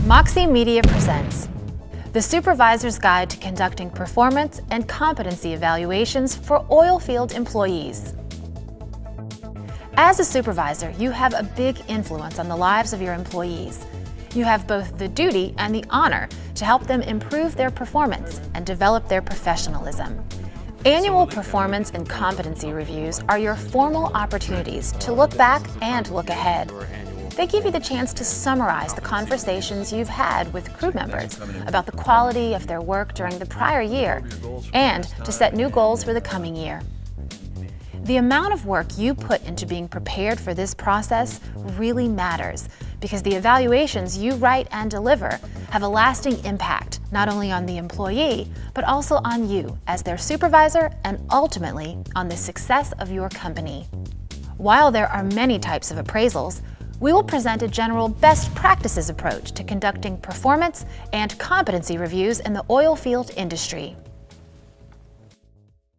Moxie Media presents the Supervisor's Guide to Conducting Performance and Competency Evaluations for Oilfield Employees. As a supervisor, you have a big influence on the lives of your employees. You have both the duty and the honor to help them improve their performance and develop their professionalism. Annual performance and competency reviews are your formal opportunities to look back and look ahead. They give you the chance to summarize the conversations you've had with crew members about the quality of their work during the prior year and to set new goals for the coming year. The amount of work you put into being prepared for this process really matters because the evaluations you write and deliver have a lasting impact not only on the employee, but also on you as their supervisor and ultimately on the success of your company. While there are many types of appraisals, we will present a general best practices approach to conducting performance and competency reviews in the oil field industry.